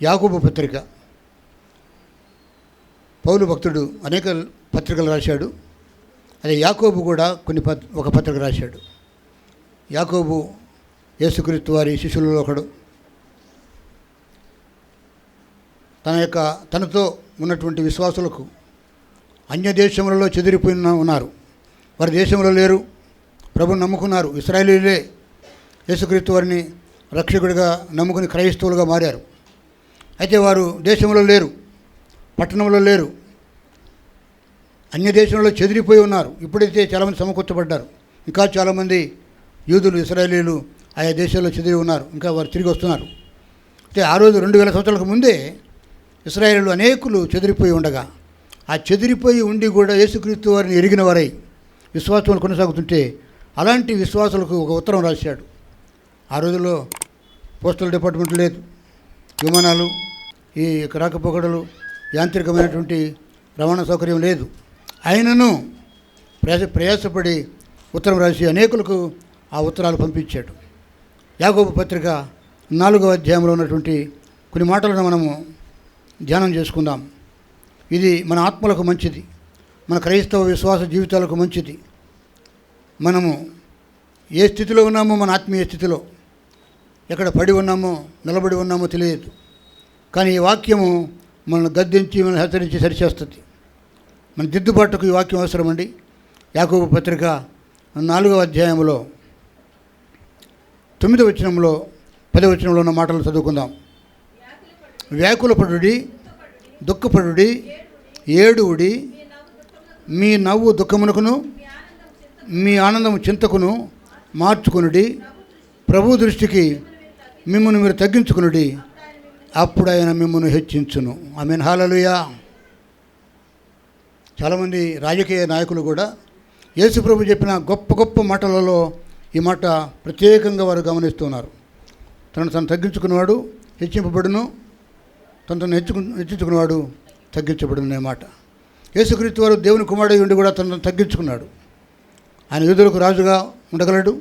యాకోబు పత్రిక. పౌలు భక్తుడు అనేక పత్రికలు రాశాడు. అదే యాకోబు కూడా ఒక పత్రిక రాశాడు. యాకోబు యేసుక్రీస్తు వారి శిష్యులలో ఒకడు. తనతో ఉన్నటువంటి విశ్వాసులకు అన్య దేశములలో చెదిరిపోయి ఉన్నారు. వారి దేశంలో లేరు, ప్రభుని నమ్ముకున్నారు. ఇశ్రాయేలీయులే యేసుక్రీస్తు వారిని రక్షకుడిగా నమ్ముకుని క్రైస్తవులుగా మారారు. అయితే వారు దేశంలో లేరు, పట్టణంలో లేరు, అన్య దేశంలో చెదిరిపోయి ఉన్నారు. ఇప్పుడైతే చాలామంది సమకూర్చబడ్డారు. ఇంకా చాలామంది యూదులు, ఇశ్రాయేలీయులు ఆయా దేశాల్లో చెదిరి ఉన్నారు. ఇంకా వారు తిరిగి వస్తున్నారు. అయితే ఆ రోజు 2000 సంవత్సరాలకు ముందే ఇశ్రాయేలీయులు అనేకులు చెదిరిపోయి ఉండగా, ఆ చెదిరిపోయి ఉండి కూడా యేసుక్రీస్తు వారిని ఎరిగిన వారై విశ్వాసం కొనసాగుతుంటే అలాంటి విశ్వాసులకు ఒక ఉత్తరం రాశాడు. ఆ రోజుల్లో పోస్టల్ డిపార్ట్మెంట్ లేదు, విమానాలు, ఈ రాకపోకడలు, యాంత్రికమైనటువంటి రవాణా సౌకర్యం లేదు. ఆయనను ప్రయాసపడి ఉత్తరం రాసి అనేకులకు ఆ ఉత్తరాలు పంపించాడు. యాకోబు పత్రిక 4వ అధ్యాయంలో ఉన్నటువంటి కొన్ని మాటలను మనము ధ్యానం చేసుకుందాం. ఇది మన ఆత్మలకు మంచిది, మన క్రైస్తవ విశ్వాస జీవితాలకు మంచిది. మనము ఏ స్థితిలో ఉన్నామో, మన ఆత్మీయ స్థితిలో ఎక్కడ పడి ఉన్నామో, నిలబడి ఉన్నామో తెలియదు. కానీ ఈ వాక్యము మనల్ని గద్దించి, మనల్ని హెచ్చరించి సరిచేస్తుంది. మన దిద్దుబాటుకు ఈ వాక్యం అవసరమండి. యాకోబు పత్రిక 4వ అధ్యాయంలో 9వ వచనంలో 10వ వచనంలో ఉన్న మాటలు చదువుకుందాం. వ్యాకులపడుడి, దుఃఖపడుడి, ఏడువుడి, మీ నవ్వు దుఃఖమునకును మీ ఆనందము చింతకును మార్చుకొనుడి. ప్రభు దృష్టికి మిమ్మల్ని మీరు తగ్గించుకొనుడి, అప్పుడు ఆయన మిమ్మల్ని హెచ్చించును. ఆమేన్, హల్లెలూయా. చాలామంది రాజకీయ నాయకులు కూడా యేసు ప్రభు చెప్పిన గొప్ప గొప్ప మాటలలో ఈ మాట ప్రత్యేకంగా వారు గమనిస్తున్నారు. తను తగ్గించుకున్నవాడు హెచ్చింపబడును, తను హెచ్చించుకున్నవాడు తగ్గించబడును అనే మాట. యేసుక్రీస్తు వారు దేవుని కుమారుడై ఉండి కూడా తనను తగ్గించుకున్నాడు. ఆయన యూదులకు రాజుగా ఉండగలడు.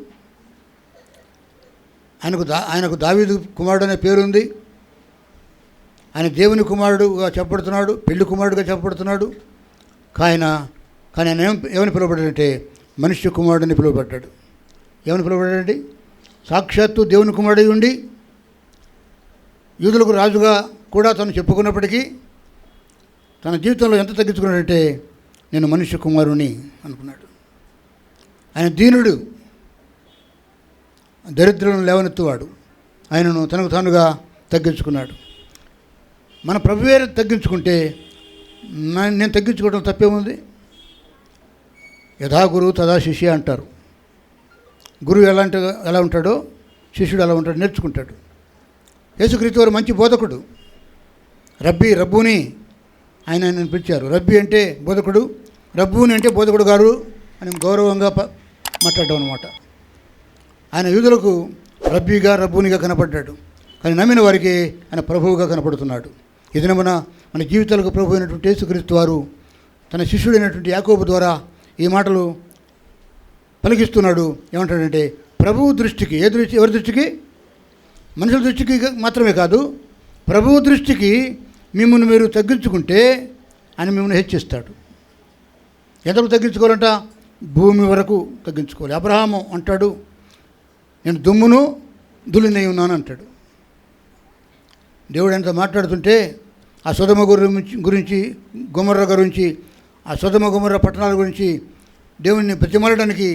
ఆయనకు దావీదు కుమారుడు అనే పేరుంది. ఆయన దేవుని కుమారుడుగా చెప్పబడుతున్నాడు, పెళ్లి కుమారుడుగా చెప్పబడుతున్నాడు. కానీ ఆయన ఏమని పిలువబడ్డాడంటే మనుష్య కుమారుడని పిలువబడ్డాడు. ఏమని పిలువబడ్డాడండి? సాక్షాత్తు దేవుని కుమారుడై ఉండి యూదులకు రాజుగా కూడా తను చెప్పుకున్నప్పటికీ తన జీవితంలో ఎంత తగ్గించుకున్నాడంటే నేను మనుష్య కుమారుని అనుకున్నాడు. ఆయన దీనుడు, దరిద్రులను లేవనెత్తువాడు. ఆయనను తనకు తానుగా తగ్గించుకున్నాడు. మన ప్రభువే తగ్గించుకుంటే నేను తగ్గించుకోవడం తప్పేముంది? యథా గురువు తదా శిష్య అంటారు. గురువు ఎలా ఉంటాడో శిష్యుడు అలా ఉంటాడు, నేర్చుకుంటాడు. యేసుక్రీస్తు వారు మంచి బోధకుడు. రబ్బూని ఆయన పిలిచారు. రబ్బీ అంటే బోధకుడు, రబ్బూని అంటే బోధకుడు గారు అని గౌరవంగా మాట్లాడడం అనమాట. ఆయన యూదులకు రబ్బూనిగా కనపడ్డాడు. కానీ నమ్మిన వారికి ఆయన ప్రభువుగా కనపడుతున్నాడు. ఈ దినమున మన జీవితాలకు ప్రభు అయినటువంటి యేసుక్రీస్తు వారు తన శిష్యుడైనటువంటి యాకోబు ద్వారా ఈ మాటలు పలికిస్తున్నాడు. ఏమంటాడంటే ప్రభువు దృష్టికి, ఎవరి దృష్టికి? మనుషుల దృష్టికి మాత్రమే కాదు, ప్రభువు దృష్టికి మిమ్మల్ని మీరు తగ్గించుకుంటే ఆయన మిమ్మల్ని హెచ్చిస్తాడు. ఎంతకు తగ్గించుకోవాలంట? భూమి వరకు తగ్గించుకోవాలి. అబ్రహాము అంటాడు, నేను దుమ్మును ధూళినై ఉన్నాను అంటాడు. దేవుడు ఎంత మాట్లాడుతుంటే ఆ సొదొమ గురించి, గొమొర్రా గురించి, ఆ సొదొమ గొమొర్రా పట్టణాల గురించి దేవుణ్ణి ప్రతిమలడానికి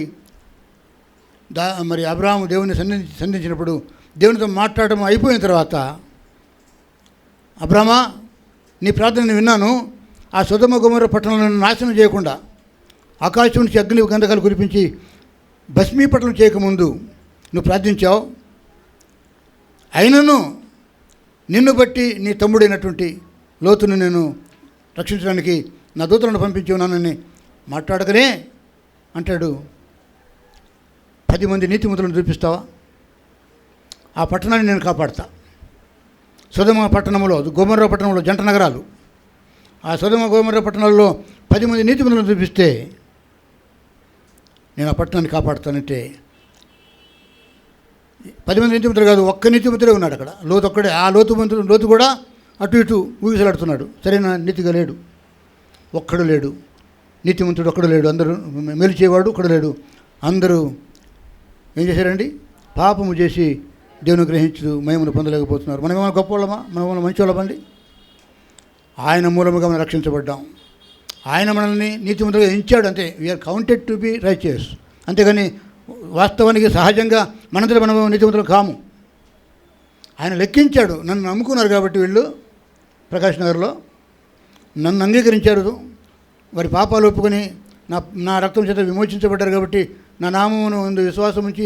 మరి అబ్రహాము దేవుని సంధించినప్పుడు దేవునితో మాట్లాడడం అయిపోయిన తర్వాత, అబ్రహమా నీ ప్రార్థనని విన్నాను, ఆ సొదొమ గొమొర్రా పట్టణాలను నాశనం చేయకుండా ఆకాశం నుంచి అగ్ని గంధకాలు కురిపించి భస్మీపట్నం చేయకముందు నువ్వు ప్రార్థించావు. అయినను నిన్ను బట్టి నీ తమ్ముడైనటువంటి లోతును నేను రక్షించడానికి నా దూతలను పంపించి ఉన్నానని మాట్లాడకనే అంటాడు. 10 మంది నీతిమంతులను చూపిస్తావా? ఆ పట్టణాన్ని నేను కాపాడతా. సొదొమ పట్టణంలో, గొమొర్రా పట్టణంలో జంట నగరాలు. ఆ సొదొమ గొమొర్రా పట్టణాల్లో 10 మంది నీతిమంతులను చూపిస్తే నేను ఆ పట్టణాన్ని కాపాడుతానంటే 10 మంది నీతిమంతులు కాదు, ఒక్క నీతిమంతుడే ఉన్నాడు అక్కడ. లోతు ఒక్కడే. ఆ లోతు కూడా అటు ఇటు ఊగిసలాడుతున్నాడు. సరైన నీతిగా లేడు, ఒక్కడు లేడు, నీతిమంతుడు ఒక్కడు లేడు, అందరూ మెలిచేవాడు ఒక్కడు లేడు. అందరూ ఏం చేశారండి? పాపము చేసి దేవుని గ్రహించు మహిమను పొందలేకపోతున్నారు. మనం ఏమైనా గొప్పవాళ్ళమా? మనం ఏమైనా మంచివాళ్ళమండి? ఆయన మూలముగా మనం రక్షించబడ్డాం. ఆయన మనల్ని నీతిమంతులుగా ఎంచాడు, అంతే. We are counted to be righteous. అంతేగాని వాస్తవానికి సహజంగా మనంతలో మనం నీతిమంతులు కాము. ఆయన లెక్కించాడు. నన్ను నమ్ముకున్నారు కాబట్టి వీళ్ళు ప్రకాష్ నగర్లో నన్ను అంగీకరించారు, వారి పాపాలు ఒప్పుకొని నా రక్తం చేత విమోచించబడ్డారు కాబట్టి, నా నామమును విశ్వాసం ఉంచి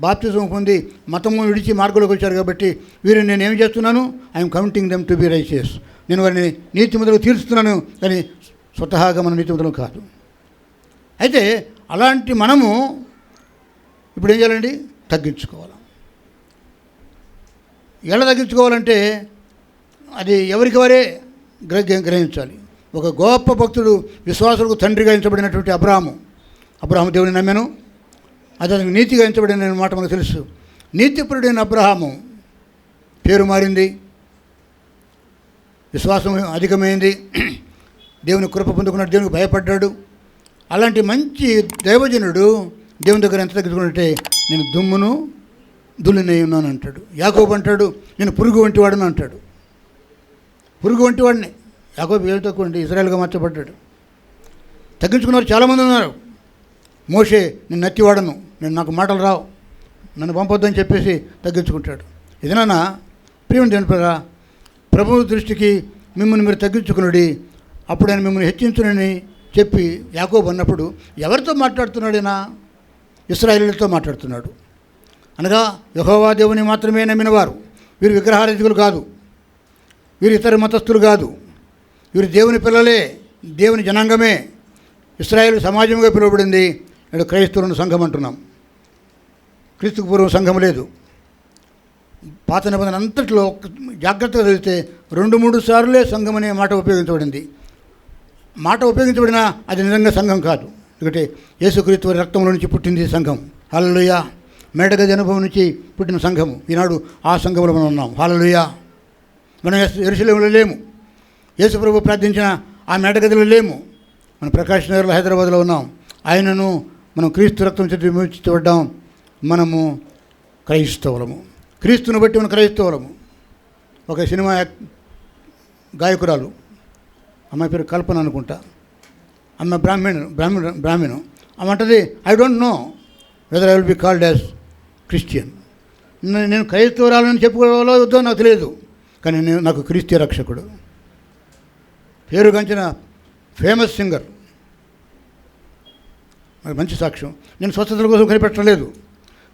బాప్తిజం పొంది మతము విడిచి మార్గంలోకి వచ్చారు కాబట్టి వీరిని నేను ఏం చేస్తున్నాను? I'm counting them to be righteous. నేను వారిని నీతిమంతులకు తీరుస్తున్నాను, కానీ స్వతహాగా మన నీతిమంతులు కాదు. అయితే అలాంటి మనము ఇప్పుడు ఏం చేయాలండి? తగ్గించుకోవాలి. ఎలా తగ్గించుకోవాలంటే అది ఎవరికి వారే గ్రహించాలి. ఒక గొప్ప భక్తుడు, విశ్వాసులకు తండ్రిగా ఎంచబడినటువంటి అబ్రహాము దేవుని నమ్మాను, అతనికి నీతిగా ఎంచబడిన మాట మనకు తెలుసు. నీతిపరుడైన అబ్రహాము పేరు మారింది, విశ్వాసం అధికమైంది, దేవుని కృప పొందుకున్నాడు, దేవునికి భయపడ్డాడు. అలాంటి మంచి దైవజనుడు దేవుని దగ్గర ఎంత తగ్గించుకుంటే, నేను దుమ్మును దులినై ఉన్నాను అంటాడు. యాకోబు అంటాడు, నేను పురుగు వంటి వాడని అంటాడు. పురుగు వంటి వాడిని యాకోబు ఏమి తక్కువ అండి, ఇజ్రాయెల్గా మార్చబడ్డాడు. తగ్గించుకున్నవారు చాలామంది ఉన్నారు. మోషే, నేను నత్తివాడను, నాకు మాటలు రావు, నన్ను పంపొద్దని చెప్పేసి తగ్గించుకుంటాడు. ఇదేనా ప్రియమైన దేవుని ప్రజలారా, ప్రభువు దృష్టికి మిమ్మల్ని మీరు తగ్గించుకునుడి, అప్పుడు ఆయన మిమ్మల్ని హెచ్చించునని చెప్పి యాకోబు అన్నప్పుడు ఎవరితో మాట్లాడుతున్నాడైనా? ఇశ్రాయేలీయులతో మాట్లాడుతున్నాడు. అనగా యెహోవా దేవుని మాత్రమే నమ్మినవారు. వీరు విగ్రహారాధికులు కాదు, వీరు ఇతర మతస్థులు కాదు, వీరు దేవుని పిల్లలే, దేవుని జనాంగమే. ఇశ్రాయేలు సమాజంగా పిలువబడింది. ఇక్కడ క్రైస్తవులను సంఘం అంటున్నాం. క్రీస్తుకు పూర్వం సంఘం లేదు. పాత నిబంధన అంతట్లో జాగ్రత్తగా చదివితే 2-3 సార్లే సంఘం అనే మాట ఉపయోగించబడింది. మాట ఉపయోగించబడినా అది నిజంగా సంఘం కాదు. ఎందుకంటే యేసుక్రీస్తు వారి రక్తంలో నుంచి పుట్టింది సంఘం. హల్లెలూయా. మేడగది అనుభవం నుంచి పుట్టిన సంఘము. ఈనాడు ఆ సంఘంలో మనం ఉన్నాం. హల్లెలూయా. మనం యెరూషలేములో లేము, యేసు ప్రభు ప్రార్థించిన ఆ మేడగదిలో లేము. మనం ప్రకాష్ నగర్లో హైదరాబాద్లో ఉన్నాం. ఆయనను మనం క్రీస్తు రక్తం చేత విమోచించబడ్డాం. మనము క్రైస్తవులము, క్రీస్తుని బట్టి మనం క్రైస్తవులము. ఒక సినిమా గాయకురాలు, అమ్మాయి పేరు కల్పన అనుకుంటా, ఆమె బ్రాహ్మణు. ఆమె అంటది, I don't know whether I will be called as Christian. నేను క్రైస్తవురాలని చెప్పుకోవాలో వద్దో నాకు తెలియదు, కానీ నాకు క్రీస్తు రక్షకుడు. పేరుగాంచిన ఫేమస్ సింగర్, మరి మంచి సాక్ష్యం. నేను స్వస్థతల కోసం కనిపెట్టలేదు.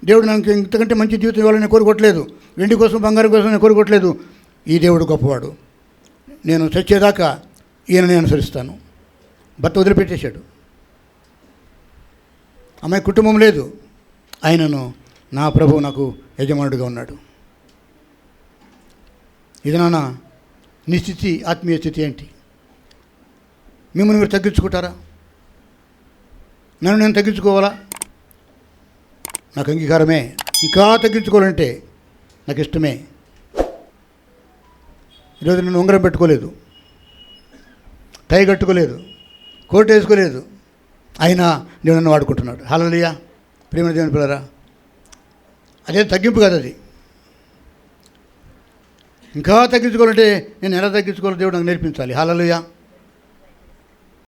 దేవుడు నాకు ఇంతకంటే మంచి జీవితం ఇవ్వాలని కోరుకోవట్లేదు, వెండి కోసం బంగారం కోసం నేను కోరుకోవట్లేదు. ఈ దేవుడు గొప్పవాడు, నేను చచ్చేదాకా ఈయనని అనుసరిస్తాను. భర్త వదిలిపెట్టేశాడు, అమ్మాయి కుటుంబం లేదు, ఆయనను నా ప్రభువు నాకు యజమానుడిగా ఉన్నాడు. ఇది నాన్న నీ స్థితి, ఆత్మీయ స్థితి ఏంటి? మిమ్మల్ని మీరు తగ్గించుకుంటారా? నన్ను నేను తగ్గించుకోవాలా? నాకు అంగీకారమే. ఇంకా తగ్గించుకోవాలంటే నాకు ఇష్టమే. ఈరోజు నేను ఉంగరం పెట్టుకోలేదు, టై కట్టుకోలేదు, కోట్ వేసుకోలేదు, అయినా నేను నన్ను వాడుకుంటున్నాడు. హల్లెలూయా. ప్రియమైన దేవుని పిల్లరా, అదే తగ్గింపు కాదు. అది ఇంకా తగ్గించుకోవాలంటే నేను ఎలా తగ్గించుకోవాలో దేవుడు నాకు నేర్పించాలి. హల్లెలూయా.